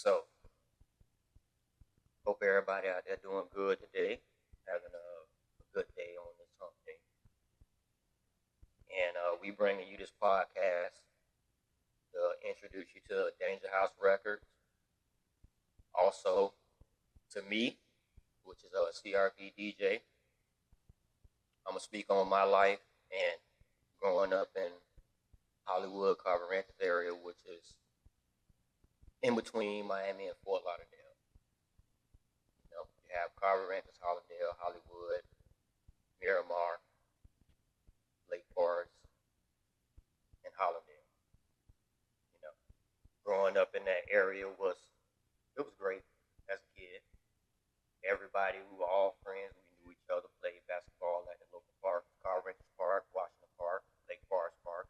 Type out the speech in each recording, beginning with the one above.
So, hope everybody out there doing good today, having a good day on this hump day. And we bringing you this podcast to introduce you to DangerHouse Records. Also, to me, which is a CRP DJ. I'm going to speak on my life and growing up in Hollywood, Carver area, which is in between Miami and Fort Lauderdale. You have Carver, Hollandale, Hollywood, Miramar, Lake Forest, and Hollandale. Growing up in that area was great as a kid. Everybody, we were all friends. We knew each other, played basketball at the local park, Carver Park, Washington Park, Lake Forest Park.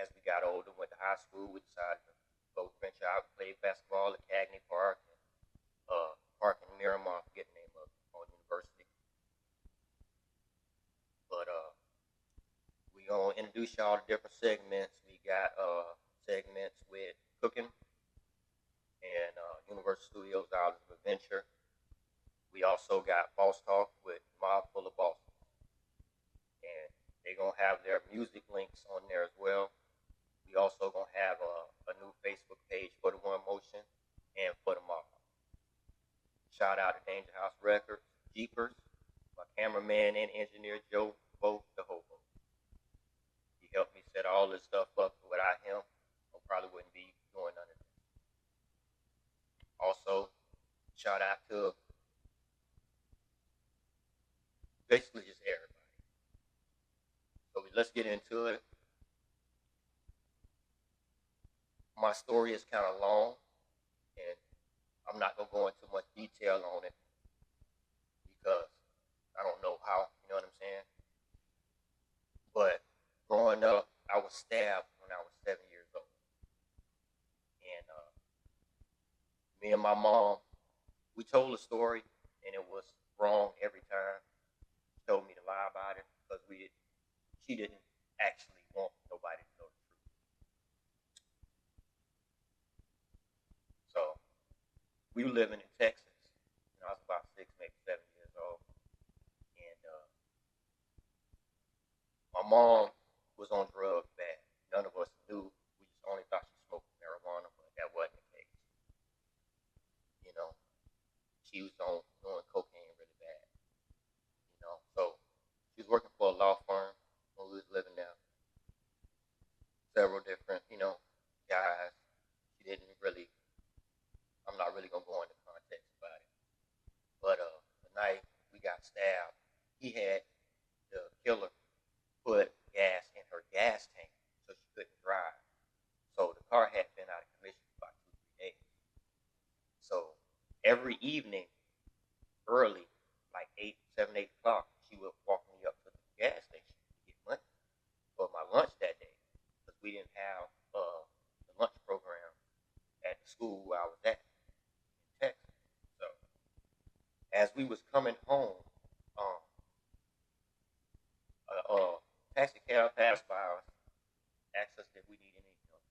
As we got older, went to high school, we decided to go venture out, played basketball at Cagney Park, and park in Miramar, forget the name of it, on University. But we gonna introduce y'all to different segments. We got segments with cooking and Universal Studios Hours of Adventure. We also got Boss Talk with Mob Full of Bosses. And they're going to have their music links on there as well. We also going to have a new Facebook page for the One Motion and for the Mob. Shout out to DangerHouse Records, Jeepers, my cameraman and engineer Joe, both the Hobo. He helped me set all this stuff up. Without him, I probably wouldn't be doing none of this. Also, shout out to basically just everybody. So let's get into it. My story is kind of long, and I'm not going to go into much detail on it because I don't know how, you know what I'm saying? But growing up, I was stabbed when I was 7 years old. And me and my mom, we told a story, and it was wrong every time. She told me to lie about it because she didn't actually want nobody to know the truth. So we were living in Texas. I was about 6, maybe 7 years old. And my mom was on drugs bad. None of us knew. We just only thought she smoked marijuana, but that wasn't the case. She was doing cocaine really bad. So she was working for a law firm when we was living there. Several different, guys. She didn't really, I'm not really going to go into context about it. But the night we got stabbed, the killer put gas in her gas tank so she couldn't drive. So the car had been out of commission for about 2-3 days. So every evening, early, like 7, 8 o'clock, she would walk me up to the gas station to get money for my lunch that day because we didn't have the lunch program at the school where I was at in Texas. So as we was coming home, a taxi cab passed by us, asked us if we needed anything.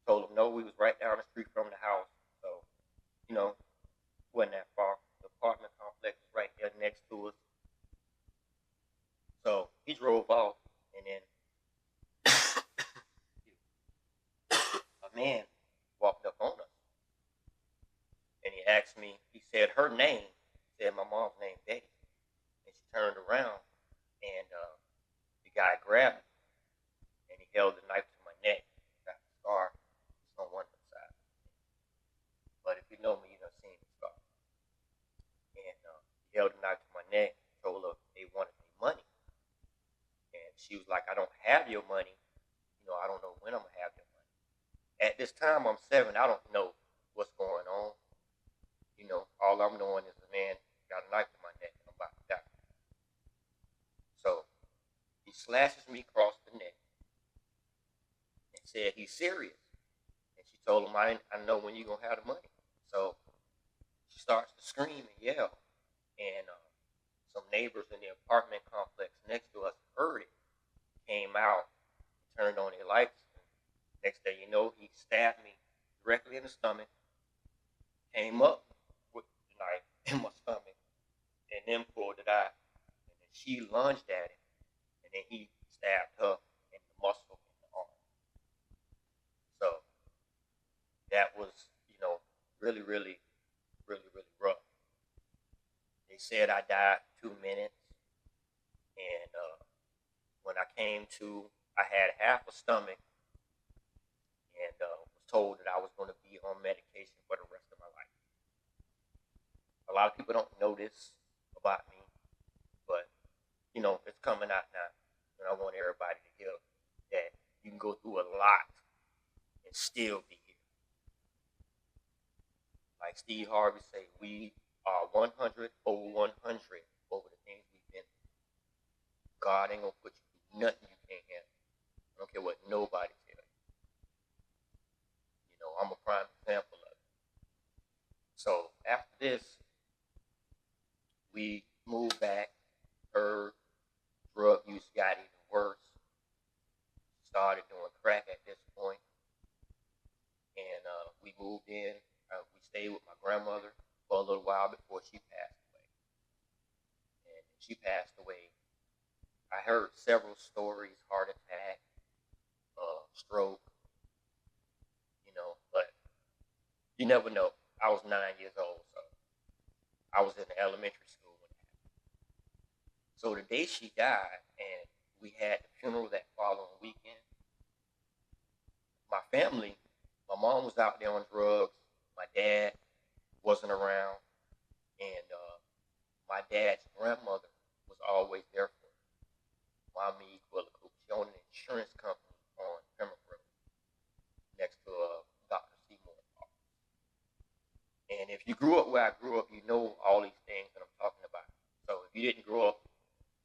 Told them no, we was right down the street from the house. So, wasn't that far. The apartment complex was right there next to us. So he drove off, and then a man walked up on us, and he asked me. He said her name. He said my mom's name, Betty, and she turned around, and the guy grabbed me, and he held the knife to my neck. Got the scar. It's on one side. But if you know me, you've seen the scar. And he held the knife to my neck, told her they wanted me money. And she was like, I don't have your money. I don't know when I'm going to have your money. At this time, I'm 7. I don't know what's going on. All I'm knowing is the man got a knife to my neck and I'm about to die. So he slashes me across the neck and said he's serious. And she told him, I know when you're going to have the money. So she starts to scream and yell. And some neighbors in the apartment complex next to us heard it, came out, turned on their lights. Next thing you know, he stabbed me directly in the stomach came up with the knife in my stomach and then pulled it out. And then she lunged at it, and then he stabbed her in the muscle in the arm. So that was, really, really, really, really rough. They said I died 2 minutes, and when I came to, I had half a stomach, and was told that I was going to be on medication for the rest of my life. A lot of people don't know this about me, but it's coming out now, and I want everybody to hear that you can go through a lot and still be here. Like Steve Harvey say, we are 100 over 100 over the things we've been through. God ain't gonna put you through nothing you can't handle. I don't care what nobody tells you. I'm a prime example of it. So after this, we moved back. Her drug use got even worse. Started doing crack at this point. And we moved in. We stayed with my grandmother for a little while before she passed away. And she passed away. I heard several stories, heart attack, stroke, but you never know. I was 9 years old, so I was in elementary school when it happened. So the day she died, and we had the funeral that following weekend, my family, my mom was out there on drugs, my dad wasn't around, and my dad's grandmother was always there for me. Mommy Quillico. She owned an insurance company on Pembroke Road next to Dr. Seymour's office. And if you grew up where I grew up, you know all these things that I'm talking about. So if you didn't grow up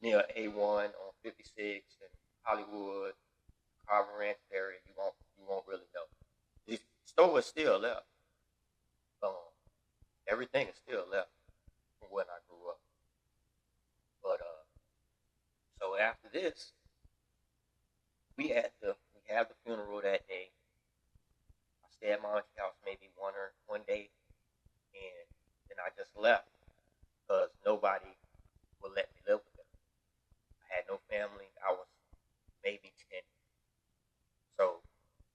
near A1 on 56 and Hollywood, Carver Ranch area, you won't really know. The store is still left. Everything is still left from when I grew up. But so after this, we have the funeral that day. I stayed at my auntie's house maybe one day, and then I just left because nobody would let me live with them. I had no family. I was maybe 10. So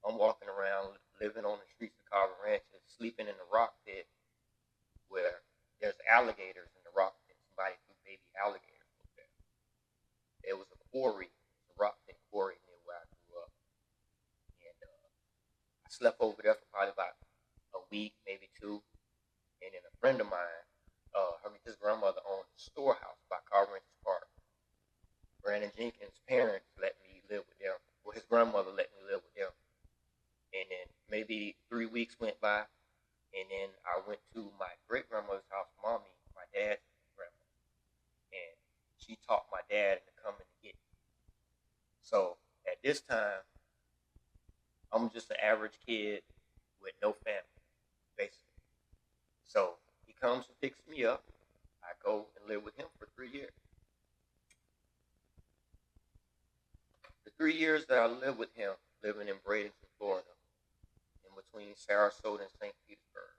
I'm walking around, living on the streets of Carver Ranch, sleeping in the rock pit where there's alligators in the rock pit. Somebody threw baby alligators up there. There was a quarry, a rock pit quarry near where I grew up. And I slept over there for probably about a week, maybe 2. And then a friend of mine, his grandmother owned a storehouse by Carver Ranch Park. Brandon Jenkins' parents let me live with them. Well, his grandmother let me live with them. And then maybe 3 weeks went by, and then I went to my great-grandmother's house, Mommy, my dad's grandma. And she taught my dad into coming to get me. So at this time, I'm just an average kid with no family, basically. So he comes and picks me up. I go and live with him for 3 years. The 3 years that I lived with him, living in Bradenton, Florida, in between Sarasota and St. Petersburg,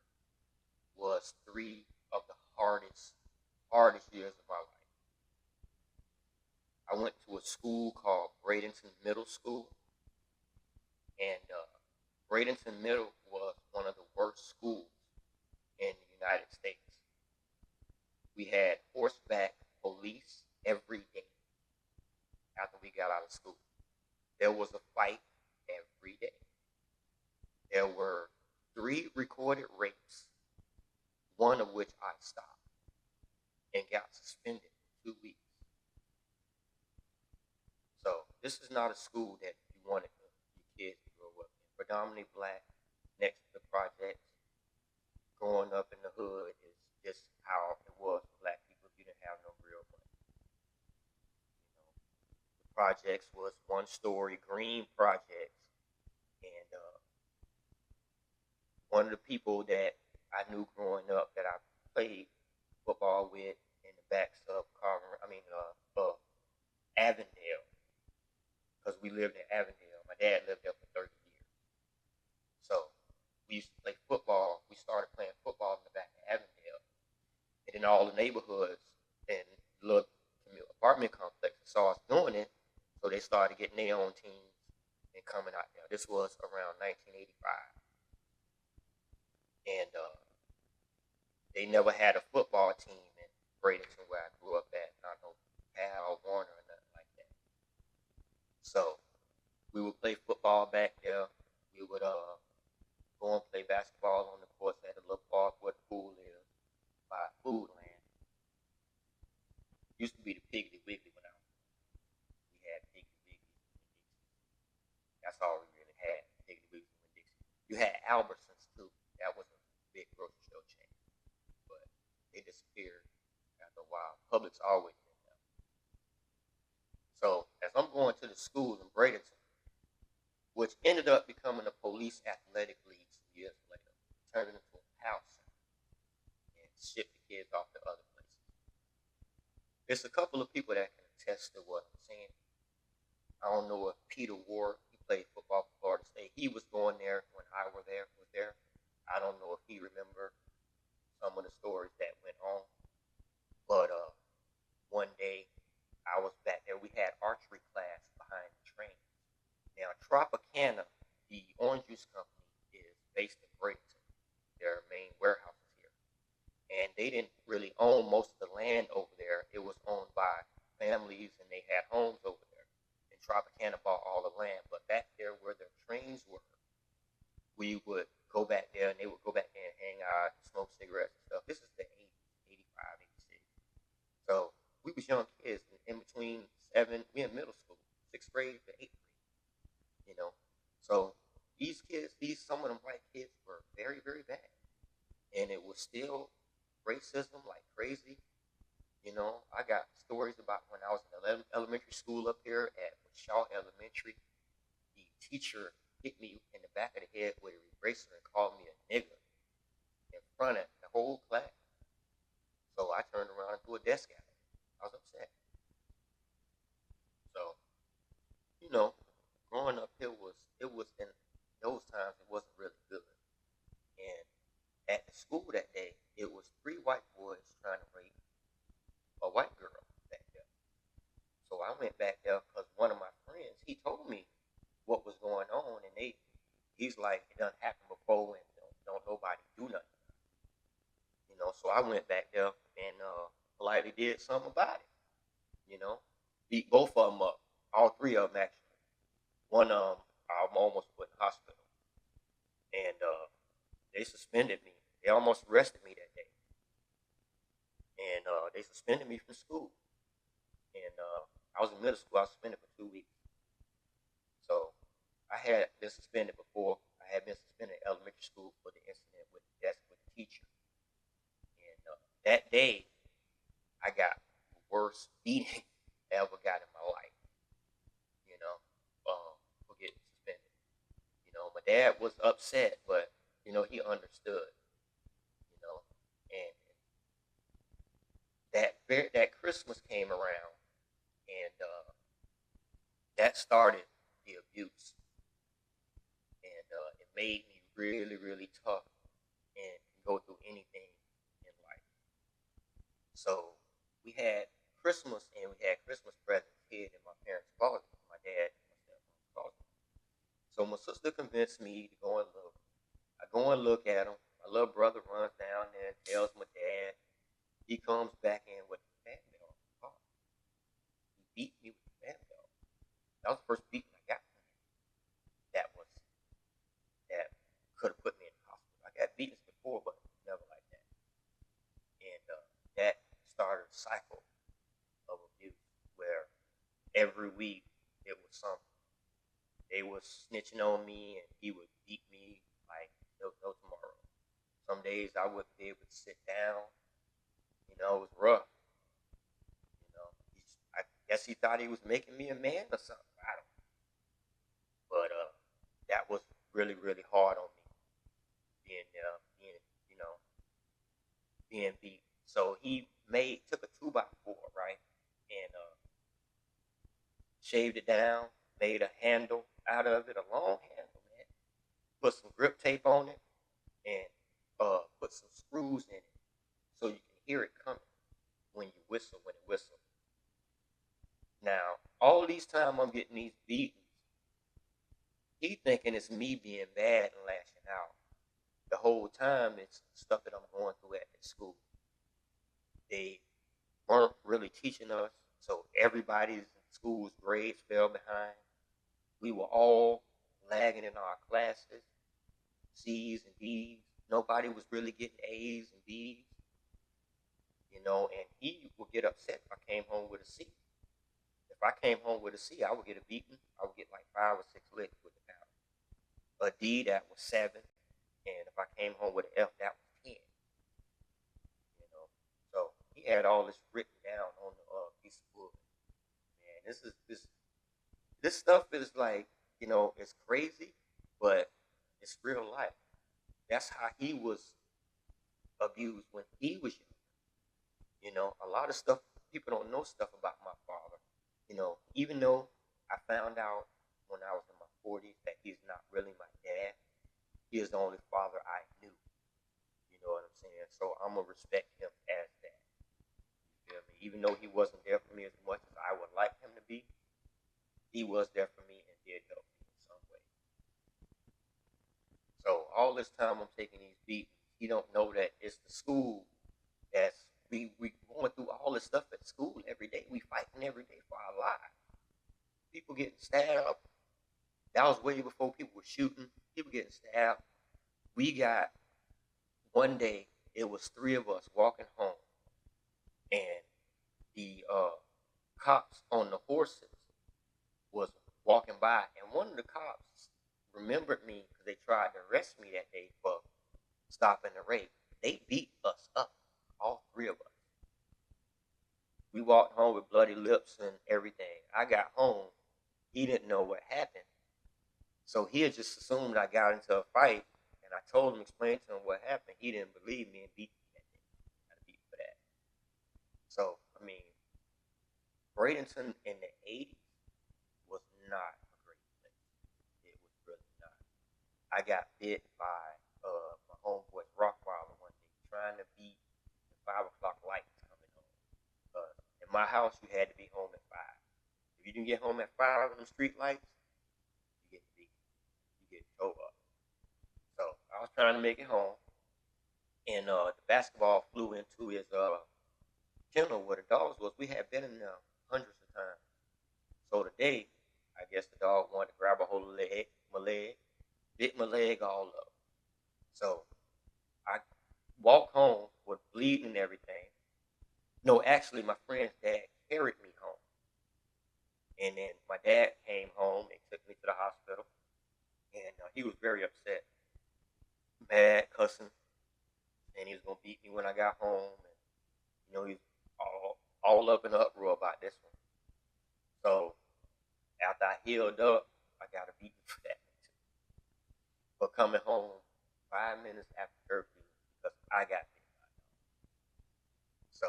was 3 of the hardest years of my life. I went to a school called Bradenton Middle School, and Bradenton Middle was one of the worst schools in the United States. We had horseback police every day after we got out of school. There was a fight every day. There were 3 recorded rapes, one of which I stopped and got suspended for 2 weeks. So this is not a school that you wanted your kids to grow up in. Predominantly black, next to the projects. Growing up in the hood is just how it was for black people if you didn't have no real money. The projects was 1-story green projects, and one of the people that I knew growing up that I played football with in the backs of Avondale, because we lived in Avondale. My dad lived there for 30 years. So we used to play football. We started playing football in the in all the neighborhoods and little apartment complexes saw us doing it, so they started getting their own teams and coming out there. This was around 1985, and they never had a football team in Bradenton where I grew up at. Not no Cal, Warner, or nothing like that. So we would play football back there. We would go and play basketball on the course at a little park where the pool is by Food Land. Used to be the Piggly Wiggly when we had Piggly Wiggly and Dixie. That's all we really had, Piggly Wiggly and Dixie. You had Albertsons too. That was a big grocery store chain, but they disappeared after a while. Publix always been there. So as I'm going to the school in Bradenton, which ended up becoming a police athletic league some years later, turned it into a house and shipped the kids off to other places. There's a couple of people that can attest to what I'm saying. I don't know if Peter Ward, he played football for Florida State. He was going there when I was there. I don't know if he remembered some of the stories that went on. But one day I was back there. We had archery class behind the train. Now, Tropicana, the orange juice company, is based in Bradenton. Their main warehouse is here. And they didn't really own most of the land over there. It was owned by families, and they had homes over there. And Tropicana bought all the land. But back there where their trains were, we would go back there, and they would go back there and hang out, smoke cigarettes and stuff. This is the 80s, 85, 86. So we was young kids in between we in middle school, 6th grade to 8th grade. You know, so these kids, some of them white kids were very, very bad, and it was still racism like crazy. You know, I got stories about when I was in elementary school up here at Shaw Elementary. The teacher hit me in the back of the head with a eraser and called me a nigger in front of the whole class. So I turned around and threw a desk at him. I was upset. So, you know, growing up here it was in those times it wasn't really good. And at the school that day, it was 3 white boys trying to rape a white girl back there. So I went back there because one of my friends, he told me what was going on, and he's like, it done happened before, and don't nobody do nothing. You know, so I went back there and politely did something about it. You know, beat both of them up, all 3 of them actually. One I almost put in the hospital, and they suspended me. They almost arrested me that day, and they suspended me from school. And I was in middle school. I was suspended for 2 weeks. So I had been suspended before. I had been suspended in elementary school for the incident with the teacher. And that day, I got the worst beating I ever got in my life. You know, for getting suspended. You know, my dad was upset, but you know he understood. You know, and that Christmas came around, and that started the abuse, and it made me really, really tough and go through anything in life. So we had Christmas, and we had Christmas presents hid in my parents' closet, my dad and my stepmom's closet. So my sister convinced me to go and look. I go and look at them. My little brother runs down there and tells my dad. He comes back in with the fan belt on the car. He beat me with the fan belt. That was the first beating I got from him. That could have put me in the hospital. I got beatings before, but never like that. And that started a cycle of abuse where every week it was something. They was snitching on me, and he would beat me like there was no tomorrow. Some days I wouldn't be able to sit down. You know, it was rough. You know, I guess he thought he was making me a man or something. I don't know. But that was really, really hard on me. Being beat. So he took a 2x4, right, and shaved it down, made a handle out of it, a long handle, man. Put some grip tape on it, and put some screws in it so you can hear it coming when you whistle, when it whistles. Now, all these time I'm getting these beatings, he thinking it's me being bad and lashing out. The whole time it's stuff that I'm going through at school. They weren't really teaching us, so everybody's school's grades fell behind. We were all lagging in our classes, C's and D's. Nobody was really getting A's and B's, and he would get upset if I came home with a C. If I came home with a C, I would get a beating. I would get like 5 or 6 licks with the pound. A D, that was 7. And if I came home with an F, that was 10. So he had all this written down on the piece of wood. Man, this stuff is like, it's crazy, but it's real life. That's how he was abused when he was young. A lot of stuff, people don't know stuff about my father. Even though I found out when I was in my 40s that he's not really my dad, he is the only father I knew. You know what I'm saying? So I'm going to respect him as that. You feel me? Even though he wasn't there for me as much as I would like him to be, he was there for me and did help me in some way. So all this time I'm taking these beatings, he don't know that it's the school that's we going through all this stuff at school every day. We fighting every day for our lives. People getting stabbed. That was way before people were shooting. People getting stabbed. We got one day, it was 3 of us walking home, and the cops on the horses was walking by, and one of the cops remembered me because they tried to arrest me that day for stopping the rape. They beat us up, all 3 of us. We walked home with bloody lips and everything. I got home. He didn't know what happened. So he had just assumed I got into a fight, and I told him, explained to him what happened. He didn't believe me and beat me that day. I got beat for that. So, Bradenton in the 80s was not a great place. It was really not. I got bit by my homeboy's Rottweiler one day, trying to beat the 5 o'clock lights coming home. In my house, you had to be home at 5. If you didn't get home at 5 on the street lights, you get beat. You get towed up. So I was trying to make it home, and the basketball flew into his kennel where the dogs was. We had been in there hundreds of times. So today, I guess the dog wanted to grab a hold of my leg, bit my leg all up. So I walked home with bleeding and everything. No, actually, my friend's dad carried me home. And then my dad came home and took me to the hospital. And he was very upset, mad, cussing. And he was going to beat me when I got home. And, he was all up in uproar about this one. So after I healed up, I got a beating for that too. For coming home 5 minutes after curfew because I got bit by a dog. So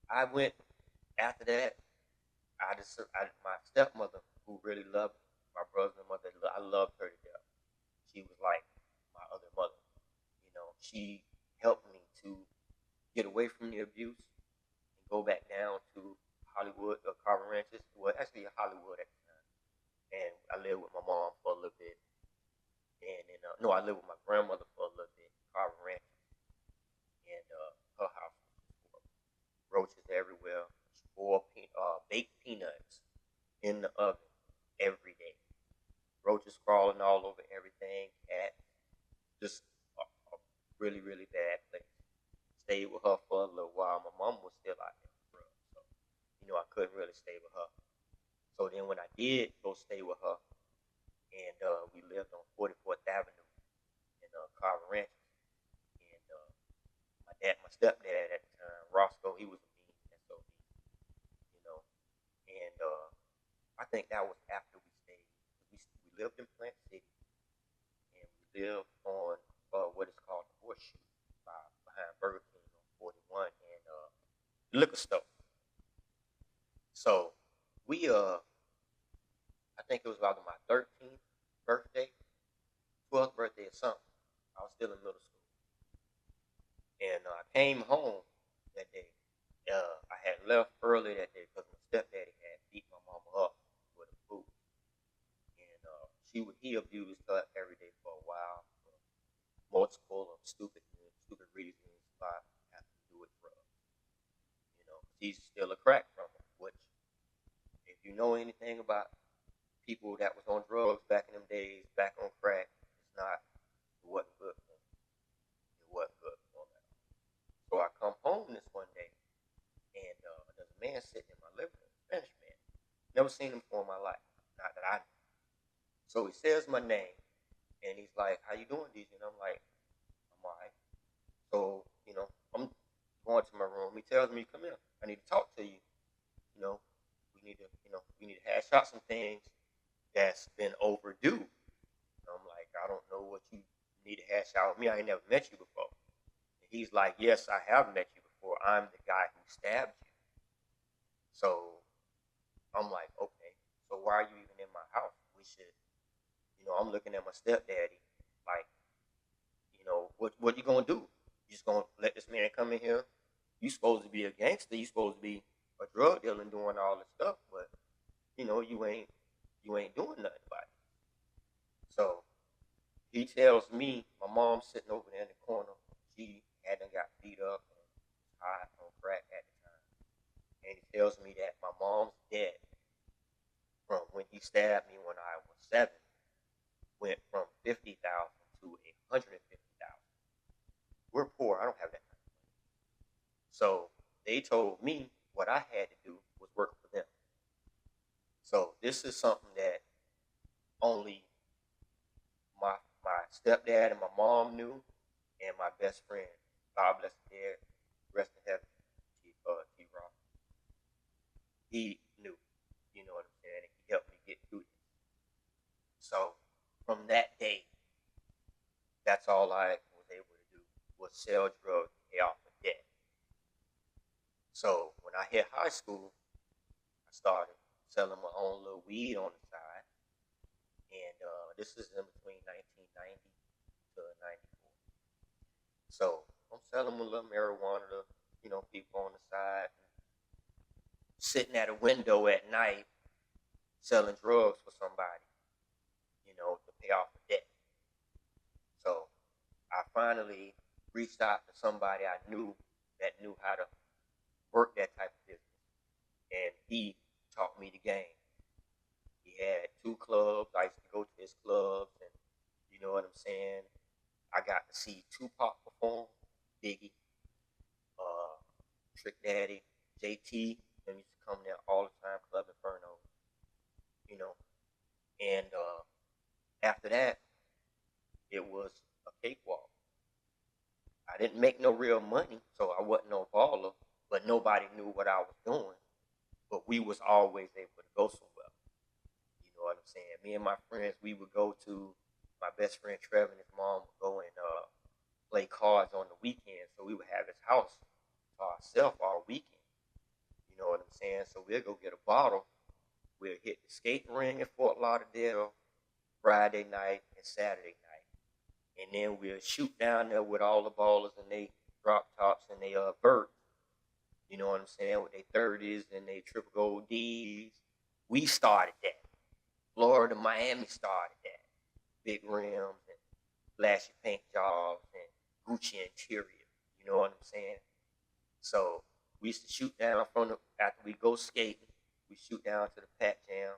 I went after that. My stepmother, who really loved me, my brother and mother, I loved her to death. She was like my other mother. She helped me to get away from the abuse and go back down to Hollywood or Carver Ranches. Well, actually Hollywood at the time. And I lived with my mom for a little bit. And then, I lived with my grandmother for a little bit, Carver Ranches. And her house was roaches everywhere. She boiled baked peanuts in the oven every day. Roaches crawling all over everything. Cats. Just a really, really bad place. Stayed with her for a little while. My mom was still out there for real. So, I couldn't really stay with her. So then when I did go stay with her, and we lived on 44th Avenue in Carver Ranches. And my stepdad at the time, Roscoe, he was a mean SOB, And I think that was after we stayed. We lived in Plant City, and we lived on what is called the Horseshoe behind Burger King on 41 and liquor store. So we I think it was about my 13th birthday, 12th birthday or something. I was still in middle school. And I came home that day. I had left early that day because my stepdaddy had beat my mama up with a boot, and he abused her every day for a while for multiple of stupid reasons, but have to do with drugs. He's still a crack from him. Which, if you know anything about people that was on drugs back in them days, back on crack, it wasn't good for them. It wasn't good for them. So I come home this one day, and there's a man sitting in my living room, Spanish man. Never seen him before in my life, not that I knew. So he says my name, and he's like, "How you doing, DJ?" And I'm like, "I'm alright." So I'm going to my room. He tells me, "Come here. I need to talk to you. You know, we need to hash out some things that's been overdue." And I'm like, "I don't know what you need to hash out with me. I ain't never met you before." And he's like, "Yes, I have met you before. I'm the guy who stabbed you." So I'm like, "Okay, so why are you even in my house? We should," I'm looking at my stepdaddy like, what you gonna do? You just gonna let this man come in here? You supposed to be a gangster. You supposed to be a drug dealer and doing all this stuff, but you ain't doing nothing about it. So he tells me my mom's sitting over there in the corner. She hadn't got beat up and high on crack at the time. And he tells me that my mom's dead from when he stabbed me when I was 7, went from 50,000 to 150,000. We're poor. I don't have that kind of money. So they told me what I had to do was work for them. So this is something that only my stepdad and my mom knew, and my best friend, God bless him dead, rest in heaven, T-Rock. He knew, you know what I'm saying, and he helped me get through this. So from that day, that's all I was able to do was sell drugs to pay off my debt. So when I hit high school, I started selling my own little weed on the side. And this is in between 1990 to 94. So I'm selling a little marijuana to, people on the side. Sitting at a window at night selling drugs for somebody, to pay off the debt. So I finally reached out to somebody I knew that knew how to work that type of business. And he taught me the game. He had 2 clubs. I used to go to his clubs, and you know what I'm saying? I got to see Tupac perform, Biggie, Trick Daddy, JT. Them used to come there all the time, Club Inferno. And after that, it was a cakewalk. I didn't make no real money, so I wasn't no baller, but nobody knew what I was doing. But we was always able to go somewhere. You know what I'm saying? Me and my friends, we would go to my best friend Trevor and his mom would go and play cards on the weekend. So we would have his house to ourselves all weekend. You know what I'm saying? So we'll go get a bottle. We'll hit the skating ring in Fort Lauderdale Friday night and Saturday night. And then we'll shoot down there with all the ballers and they drop tops and they vert. You know what I'm saying? With their 30s and they triple gold Ds. We started that. Florida, Miami started that. Big rims and flashy paint jobs and Gucci interior. You know what I'm saying? So we used to shoot down after we go skating, we shoot down to the Pat Jam.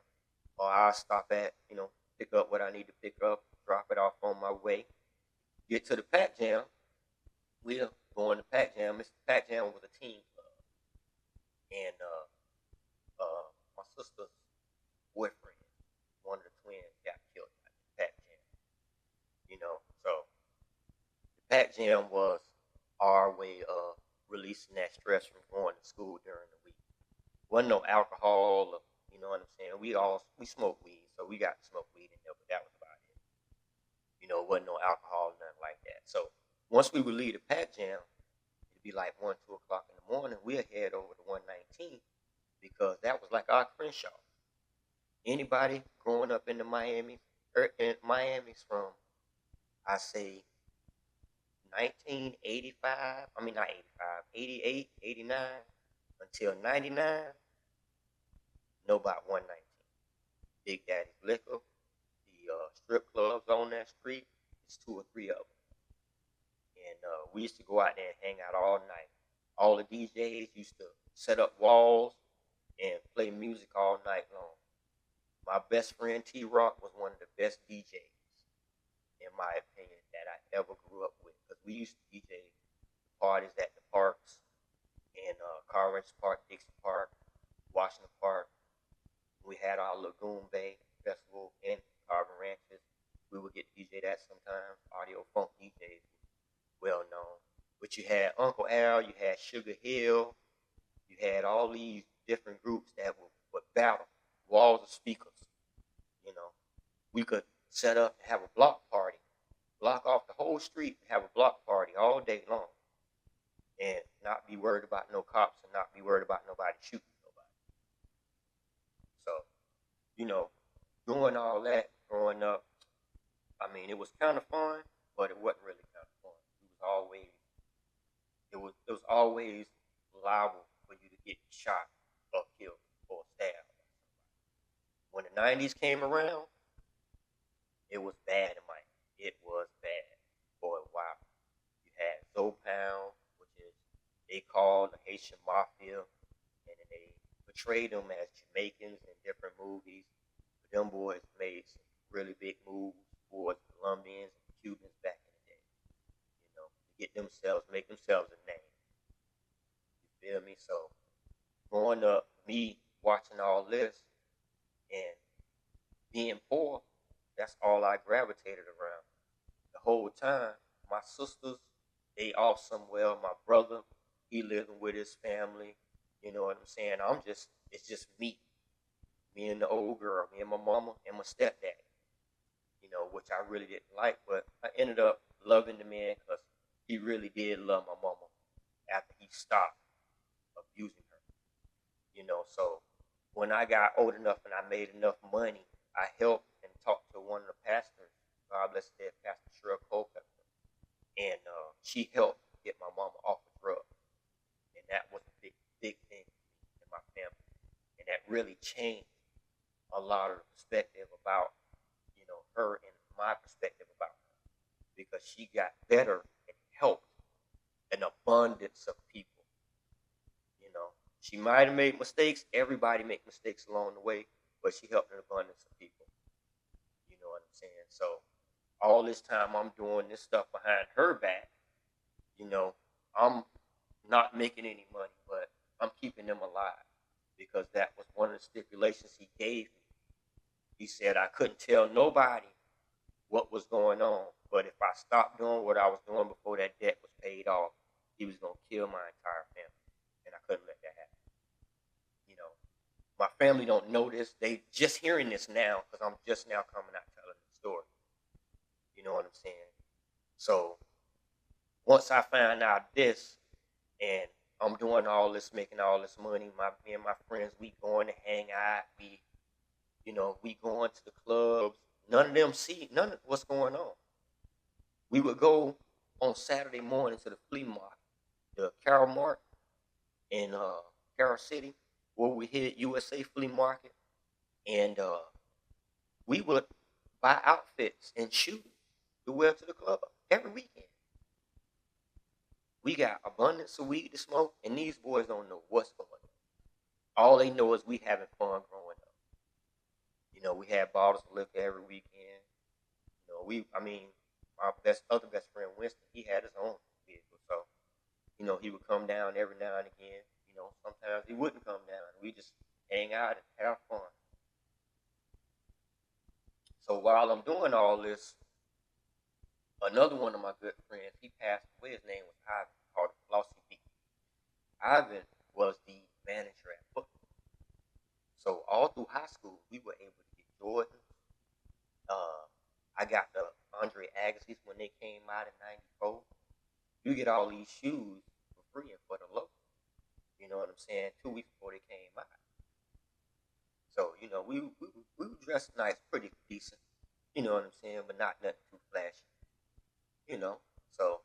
Or I'll stop at, pick up what I need to pick up, drop it off on my way. Get to the Pat Jam. We'll go in the Pat Jam. The Pat Jam was a team club. And my sister's boyfriend, one of the twins, got killed at the Pat Jam. So the Pat Jam was our way of releasing that stress from going to school during the week. Wasn't no alcohol, or, you know what I'm saying? We smoked weed, so we got to smoke weed in there, but that was about it. Wasn't no alcohol, nothing like that. So once we would leave the Pat Jam, it'd be like 1, 2 o'clock in the morning. We'd head over to 119 because that was like our Crenshaw. Anybody growing up in the Miami's from, I say, 1985, I mean not 85, 88, 89 until 99, know about 119. Big Daddy's Liquor, the strip clubs on that street, it's 2 or 3 of them. And we used to go out there and hang out all night. All the DJs used to set up walls and play music all night long. My best friend T-Rock was one of the best DJs, in my opinion, that I ever grew up with. Because we used to DJ parties at the parks in Carver Park, Dixie Park, Washington Park. We had our Lagoon Bay Festival in Carver Ranches. We would get DJ that sometimes. Audio Funk DJs, well known. But you had Uncle Al, you had Sugar Hill, you had all these different groups that would battle. Walls of speakers. We could set up and have a block party, block off the whole street and have a block party all day long, and not be worried about no cops and not be worried about nobody shooting nobody. So, doing all that growing up, I mean, it was kind of fun, but it wasn't really kind of fun. It was always liable for you to get shot or killed or stabbed. When the 90s came around, it was bad in Miami. It was bad for a while. You had Zopound, which is they called the Haitian Mafia, and then they portrayed them as Jamaicans in different movies. But them boys made some really big moves towards Colombians and Cubans back in the day. To make themselves a name. You feel me? So growing up, me watching all this and being poor, that's all I gravitated around. The whole time, my sisters, they off somewhere. My brother, he living with his family. You know what I'm saying? It's just me and the old girl, me and my mama and my stepdad. Which I really didn't like, but I ended up loving the man because he really did love my mama after he stopped abusing her. So when I got old enough and I made enough money, I helped and talked to one of the pastors, God bless her, Pastor Cheryl Culpepper, and she helped get my mama off of drugs, and that was a big thing in my family, and that really changed a lot of the perspective about her and my perspective about her, because she got better and helped an abundance of people. She might have made mistakes. Everybody make mistakes along the way, but she helped an abundance of people. You know what I'm saying? So all this time I'm doing this stuff behind her back. I'm not making any money, but I'm keeping them alive because that was one of the stipulations he gave me. He said I couldn't tell nobody what was going on, but if I stopped doing what I was doing before that debt was paid off, he was going to kill my entire family, and I couldn't let that happen. My family don't know this. They just hearing this now because I'm just now coming out telling the story. You know what I'm saying? So once I found out this, and I'm doing all this, making all this money, me and my friends, we going to hang out. We going to the clubs. None of them see none of what's going on. We would go on Saturday morning to the flea market, the Carol Mart in Carol City, where we hit USA Flea Market, and we would buy outfits and shoes to wear to the club every weekend. We got abundance of weed to smoke, and these boys don't know what's going on. All they know is we having fun growing up. We had bottles of liquor every weekend. My other best friend Winston, he had his own vehicle, so he would come down every now and again. Sometimes he wouldn't come down. We just hang out and have fun. So while I'm doing all this, another one of my good friends, he passed away. His name was Ivan, called Flossy B. Ivan was the manager at football. So all through high school, we were able to get Jordans. I got the Andre Agassi's when they came out in '94. You get all these shoes for free and for the low. You know what I'm saying? 2 weeks before they came out. So, we dressed nice, pretty decent. You know what I'm saying? But not nothing too flashy. So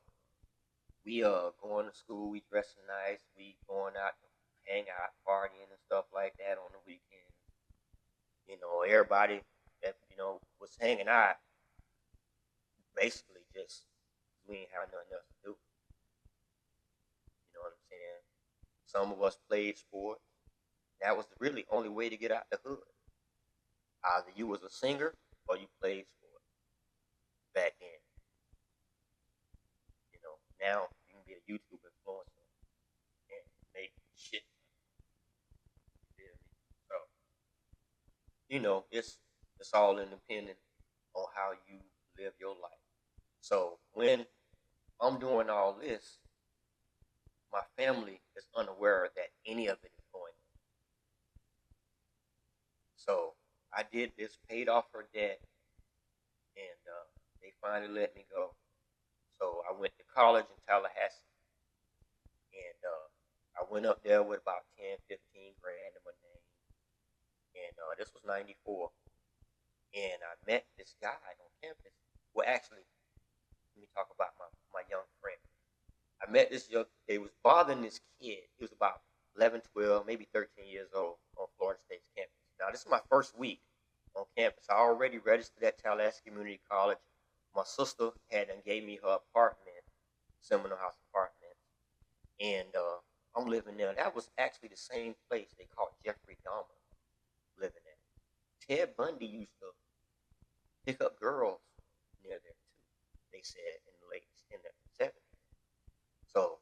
we going to school, we dressing nice, we going out to hang out, partying and stuff like that on the weekend. Everybody that was hanging out basically just we ain't have nothing else to do. You know what I'm saying? Some of us played sports. That was the really only way to get out the hood. Either you was a singer or you played sports back then. Now you can be a YouTube influencer and make shit. So, it's all independent on how you live your life. So when I'm doing all this, my family is unaware that any of it is going on. So I did this, paid off her debt, and they finally let me go. So I went to college in Tallahassee, and I went up there with about 10, 15 grand in my name. And this was 94. And I met this guy on campus. Well, actually, let me talk about my young friend. I met this they was bothering this kid. He was about 11, 12, maybe 13 years old on Florida State's campus. Now, this is my first week on campus. I already registered at Tallahassee Community College. My sister had and gave me her apartment, Seminole House apartment. And I'm living there. That was actually the same place they called Jeffrey Dahmer living at. Ted Bundy used to pick up girls near there too. They said in the 70s. So,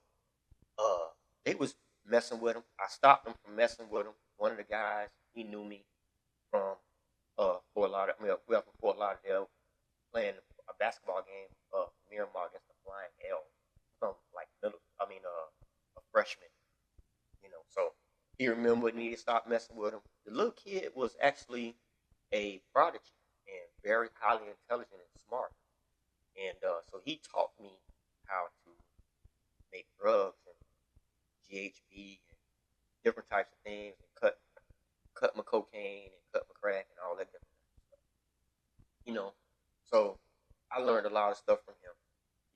they was messing with him. I stopped them from messing with him. One of the guys, he knew me from Fort Lauderdale. From Fort Lauderdale, playing a basketball game, Miramar against the Flying L from like a freshman. So he remembered me to stop messing with him. The little kid was actually a prodigy and very highly intelligent and smart. And so he taught me how to make drugs and GHB and different types of things, and cut my cocaine and cut my crack and all that different stuff. So I learned a lot of stuff from him.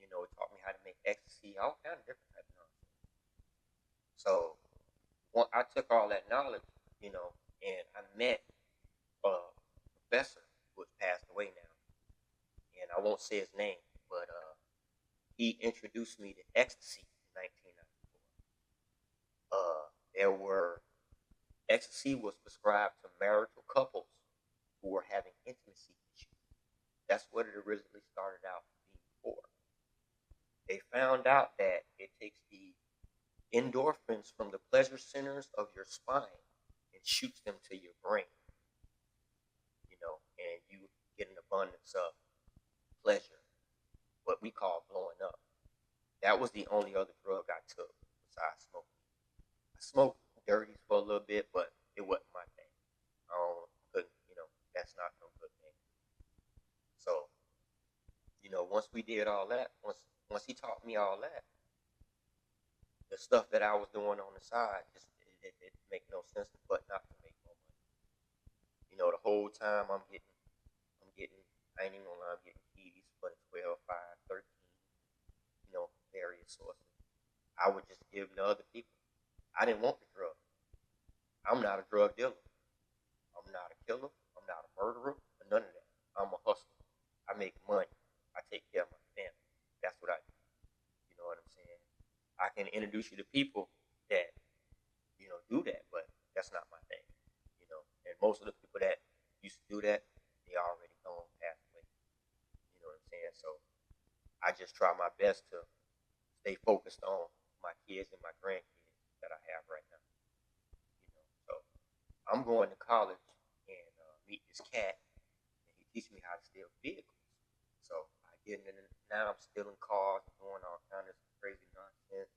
It taught me how to make ecstasy, all kinds of different types of nonsense. So I took all that knowledge, and I met a professor who has passed away now, and I won't say his name, but he introduced me to ecstasy in 1994. Ecstasy was prescribed to marital couples who were having intimacy issues. That's what it originally started out being for. They found out that it takes the endorphins from the pleasure centers of your spine and shoots them to your brain. And you get an abundance of pleasure, what we call blowing up. That was the only other drug I took besides smoking. I smoked dirties for a little bit, but it wasn't my thing. That's not no good thing. So, once we did all that, once he taught me all that, the stuff that I was doing on the side it make no sense but not to make more money. The whole time I'm getting I ain't even gonna lie, I'm getting keys for the 12, 5, 13, various sources. I would just give to other people. I didn't want the drug. I'm not a drug dealer. I'm not a killer. I'm not a murderer. Or none of that. I'm a hustler. I make money. I take care of my family. That's what I do. You know what I'm saying? I can introduce you to people that, do that, but that's not my thing. And most of the people that used to do that, they already gone past away. You know what I'm saying? So I just try my best to stay focused on my kids and my grandkids that I have right now. So I'm going to college and meet this cat, and he teaches me how to steal vehicles. So I get in it now. I'm stealing cars and doing all kinds of crazy nonsense.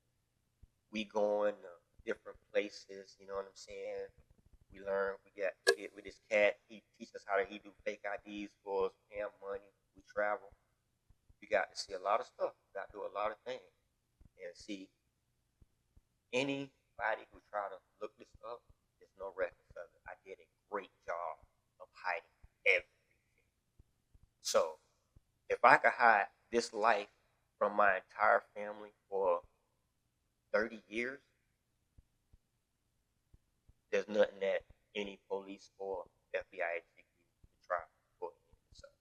We going to different places. You know what I'm saying? We learn. We get with this cat. He teaches us how to do fake IDs for us, pay him money. We travel. You got to see a lot of stuff. You got to do a lot of things. And see, anybody who try to look this up, there's no records of it. I did a great job of hiding everything. So, if I could hide this life from my entire family for 30 years, there's nothing that any police or FBI agent could use to try for me. So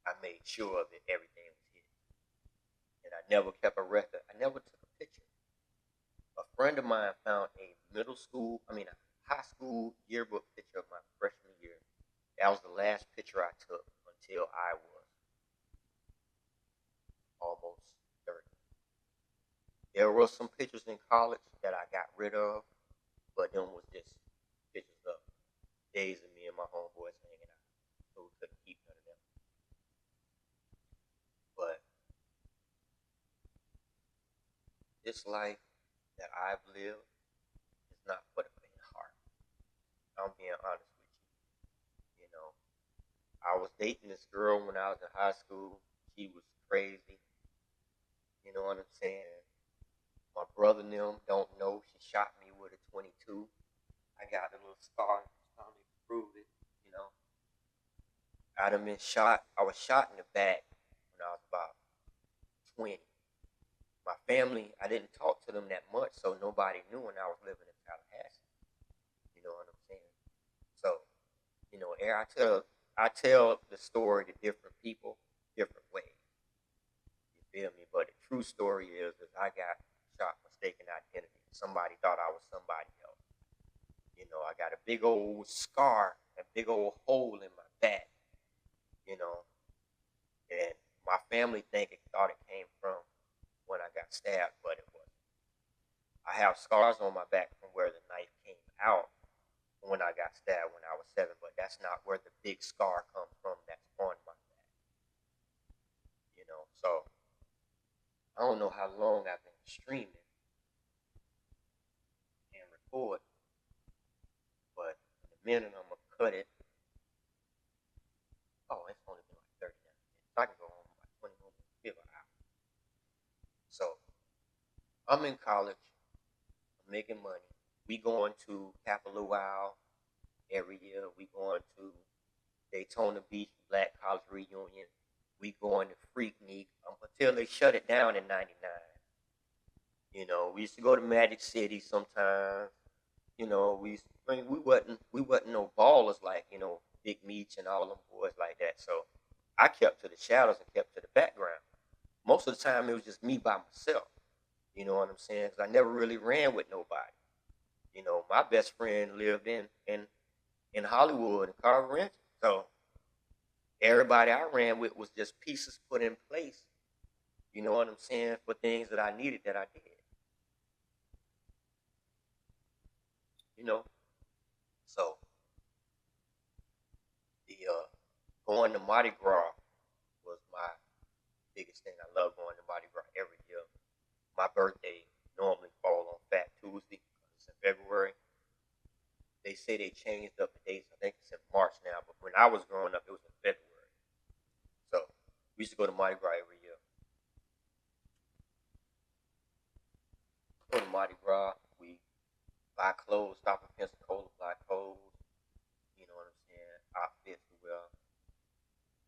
I made sure that everything was hidden. And I never kept a record. I never took a picture. A friend of mine found a high school yearbook picture of my freshman year. That was the last picture I took until I was almost 30. There were some pictures in college that I got rid of, but them was just pictures of days of me and my homeboys hanging out. So we couldn't keep none of them. But this life that I've lived is not for the faint of heart. I'm being honest with you. You know, I was dating this girl when I was in high school. She was crazy. You know what I'm saying? My brother and them don't know. She shot me with a 22. I got a little scar on me to prove it. You know, I'd have been shot. I was shot in the back when I was about 20. My family, I didn't talk to them that much, so nobody knew when I was living in Tallahassee. You know what I'm saying? So, you know, I tell the story to different people, different ways. You feel me? But the true story is I got shot mistaken identity. Somebody thought I was somebody else. You know, I got a big old scar, a big old hole in my back. You know, and my family thought it came from when I got stabbed, but it wasn't. I have scars on my back from where the knife came out when I got stabbed when I was 7, but that's not where the big scar comes from that's on my back. You know, so I don't know how long I've been streaming and recording, but in a minute I'm going to cut it. Oh, it's only been like 30 minutes. So I can go home by 20 minutes, give an hour. So I'm in college. I'm making money. We going to Kapalua every year. We going to Daytona Beach Black College Reunion. We going to Freaknik until they shut it down in '99. You know, we used to go to Magic City sometimes. You know, we wasn't no ballers like, you know, Big Meech and all them boys like that. So I kept to the shadows and kept to the background. Most of the time it was just me by myself. You know what I'm saying? Because I never really ran with nobody. You know, my best friend lived in Hollywood, in Carver. So everybody I ran with was just pieces put in place. You know what I'm saying? For things that I needed that I did. You know, so the going to Mardi Gras was my biggest thing. I love going to Mardi Gras every year. My birthday normally falls on Fat Tuesday. It's in February. They say they changed up the dates. I think it's in March now, but when I was growing up, it was in February. So we used to go to Mardi Gras every year. Go to Mardi Gras. We buy clothes, stop at Pensacola, buy clothes. You know what I'm saying? Outfits to wear.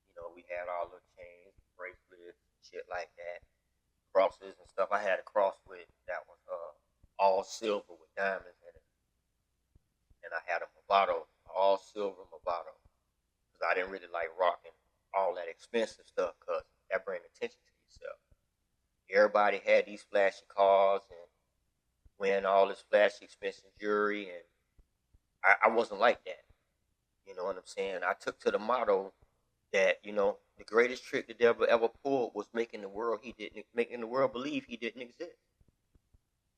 You know, we had all the chains, bracelets, shit like that, crosses and stuff. I had a cross with that was all silver with diamonds in it, and I had a Movado, all silver Movado, because I didn't really like rocking all that expensive stuff, because that brings attention to yourself. Everybody had these flashy cars and wearing all this flashy expensive jewelry, and I wasn't like that. You know what I'm saying? I took to the motto that, you know, the greatest trick the devil ever pulled was making the world believe he didn't exist.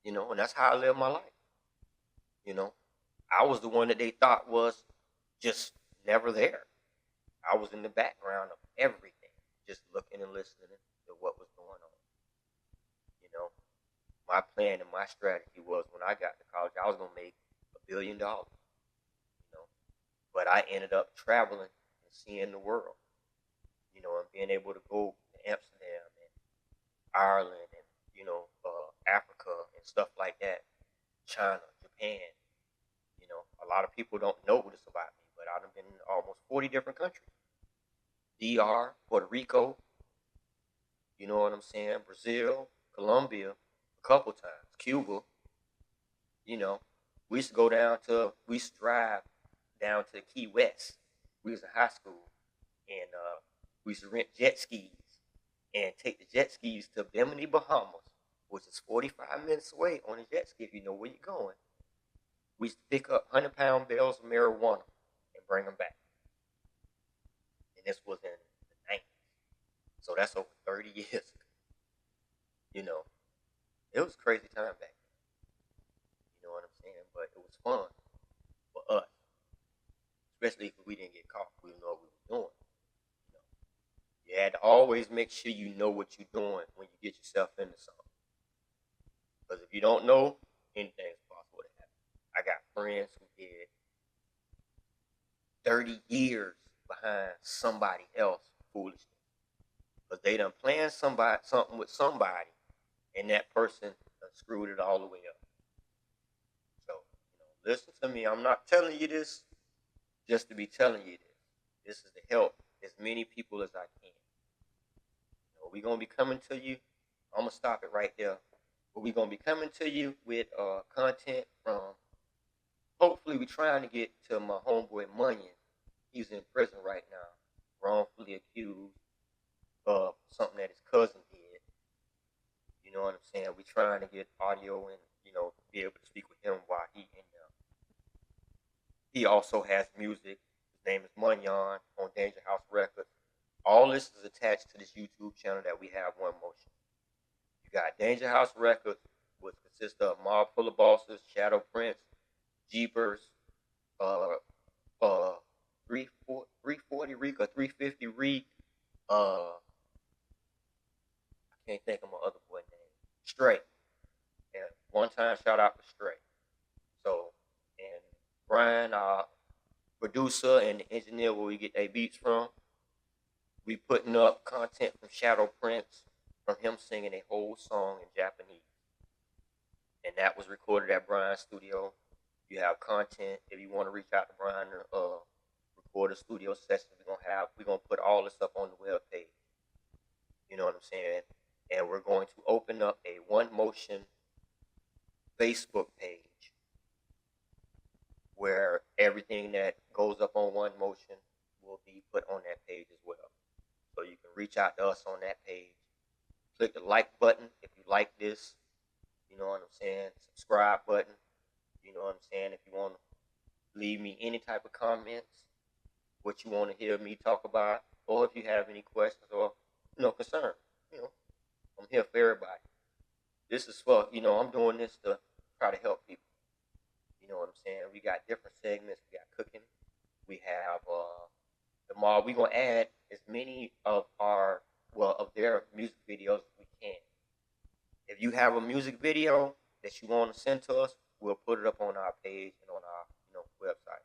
You know, and that's how I live my life. You know, I was the one that they thought was just never there. I was in the background of everything, just looking and listening to what was going on. You know, my plan and my strategy was when I got to college, I was going to make $1 billion. You know, but I ended up traveling and seeing the world. You know, and being able to go to Amsterdam and Ireland and, you know, Africa and stuff like that, China, Japan. You know, a lot of people don't know this about me, but I've been in almost 40 different countries. DR, Puerto Rico, You know what I'm saying? Brazil, Colombia, a couple times. Cuba. You know, we used to drive down to Key West. We was in high school, and we used to rent jet skis and take the jet skis to Bimini, Bahamas, which is 45 minutes away on a jet ski if you know where you're going. We used to pick up 100-pound bales of marijuana and bring them back. And this was in the 90s. So that's over 30 years ago. You know, it was a crazy time back then. You know what I'm saying? But it was fun for us. Especially if we didn't get caught. We didn't know what we were doing. You know, you had to always make sure you know what you're doing when you get yourself into something. Because if you don't know, anything's possible to happen. I got friends who did 30 years behind somebody else foolishness. Because they done planned something with somebody, and that person done screwed it all the way up. So, listen to me. I'm not telling you this just to be telling you this. This is to help as many people as I can. We're going to be coming to you. I'm going to stop it right there. But we're going to be coming to you with content from, hopefully we're trying to get to my homeboy Munyon. He's in prison right now, wrongfully accused of something that his cousin did. You know what I'm saying? We're trying to get audio and, be able to speak with him while he in there. He also has music. His name is Munyon on DangerHouse Records. All this is attached to this YouTube channel that we have, One Motion. You got DangerHouse Records, which consists of Mob Full of Bosses, Shado Prince, Jeepers, 340 Reek or 350 Reek. I can't think of my other boy name. Stray. And one time shout out to Stray. So, and Brian, our producer and the engineer where we get their beats from, we putting up content from Shado Prince, from him singing a whole song in Japanese. And that was recorded at Brian's studio. You have content. If you want to reach out to Brian and record a studio session, we're gonna put all this up on the web page. You know what I'm saying? And we're going to open up a One Motion Facebook page where everything that goes up on One Motion will be put on that page as well. So you can reach out to us on that page. Click the like button if you like this. You know what I'm saying? Subscribe button. You know what I'm saying? If you want to leave me any type of comments, what you want to hear me talk about, or if you have any questions or concern, I'm here for everybody. This is for, I'm doing this to try to help people. You know what I'm saying? We got different segments. We got cooking. We have the mob. We're going to add as many of their music videos as we can. If you have a music video that you want to send to us, we'll put it up on our page and on our website.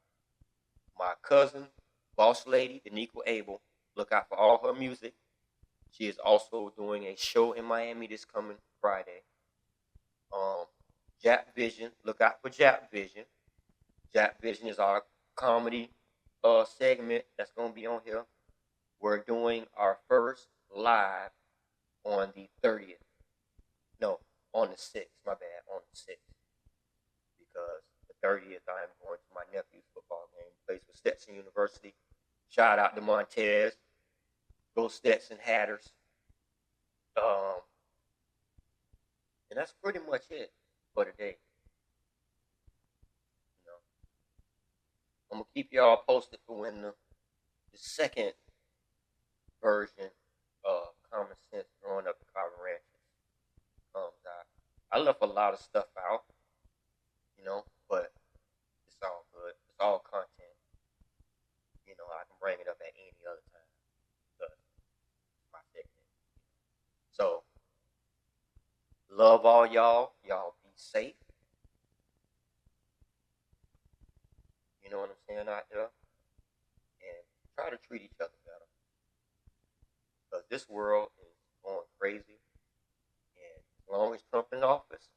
My cousin, boss lady, Daniqua Abel, look out for all her music. She is also doing a show in Miami this coming Friday. Jap Vision, look out for Jap Vision. Jap Vision is our comedy segment that's going to be on here. We're doing our first live on the 30th. No, on the 6th. My bad, on the 6th. Because the 30th, I am going to my nephew's football game. He plays for Stetson University. Shout out to Montez. Go Stetson Hatters. And that's pretty much it for today. I'm going to keep y'all posted for when the second version of Common Sense Growing Up the Carver Ranches comes out. I left a lot of stuff out, but it's all good. It's all content. I can bring it up at any other time. Because it's my segment. So, love all y'all. Y'all be safe. You know what I'm saying out there? And try to treat each other better. Because this world is going crazy. And as long as Trump in office,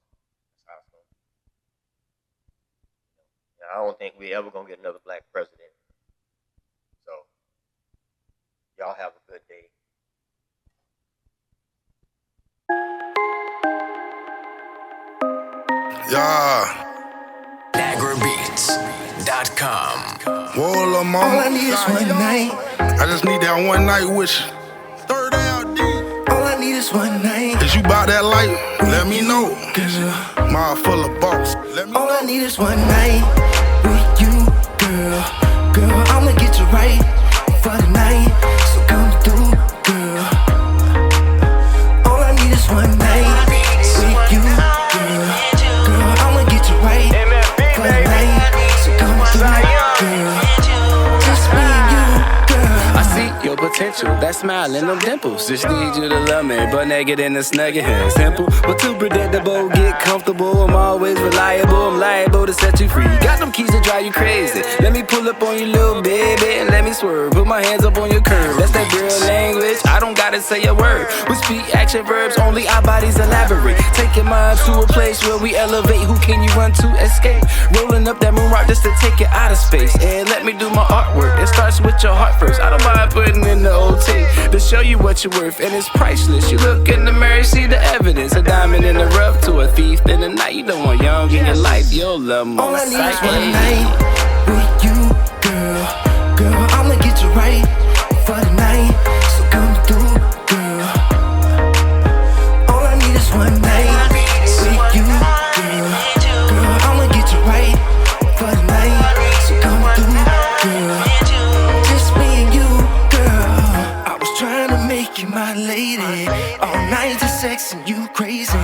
that's how it's going to be. I don't think we're ever going to get another black president. So, y'all have a good day. Yeah. Daggerbeats.com. Whoa, little mama. All I need is one night. I just need that one night with you. Third out D. All I need is one night. Is you bout that light? Let me know. Girl, Mouth full of boss. Let me all know. I need is one night with you, girl. Girl, I'ma get you right for the night. So come through, girl. All I need is one night with you, girl. Girl, I'ma get you right for the night. So come through, girl. Just me and you, girl. I see your potential, that smile and them dimples. Just need you to love me, but naked in the snuggie. Simple, but too predictable. Get comfortable, I'm always reliable. I'm liable to set you free. Got them keys to drive you crazy. Let me pull up on you, little baby, and let me swerve. Put my hands up on your curve. That's that girl language. I don't gotta say a word. We speak action verbs, only our bodies elaborate. Taking mind to a place where we elevate. Who can you run to escape? Rolling up that moon rock just to take it out of space. And let me do my artwork. It starts with your heart first. I don't mind putting in the OT to show you what you're worth, and it's priceless. You look in the mirror, see the evidence. A diamond in the rough to a thief in the night. You don't want young in your life, you'll love more. All I need is one night with you, girl. Girl, I'ma get you right for the night. So come through, girl. All I need is one night with you, girl. Girl, I'ma get you right for the night. So come through, girl. Just me and you, girl. I was trying to make you my lady. All night just sexing you crazy.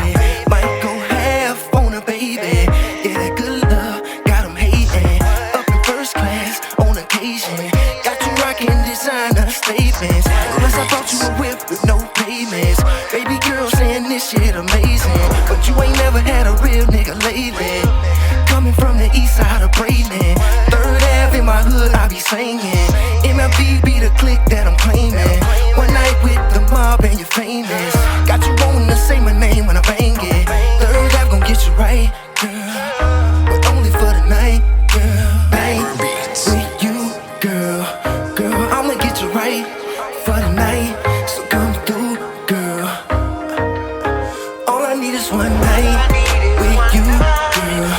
Might go half on a baby. Yeah, that good love got 'em hating. Up in first class on occasion. Got you rocking designer statements. Plus I bought you a whip with no payments. Baby girl saying this shit amazing, but you ain't never had a real nigga lately. Coming from the east side of Braden, Third Ave in my hood I be singing. MLB be the clique that I'm claiming. One night with the mob and you're famous. Got you wanting to say my name when I bang it. Third Ave gon' get you right, girl, but only for the night, girl. Bang with you, girl. Girl, I'ma get you right for the night. So come through, girl. All I need is one night with you, girl.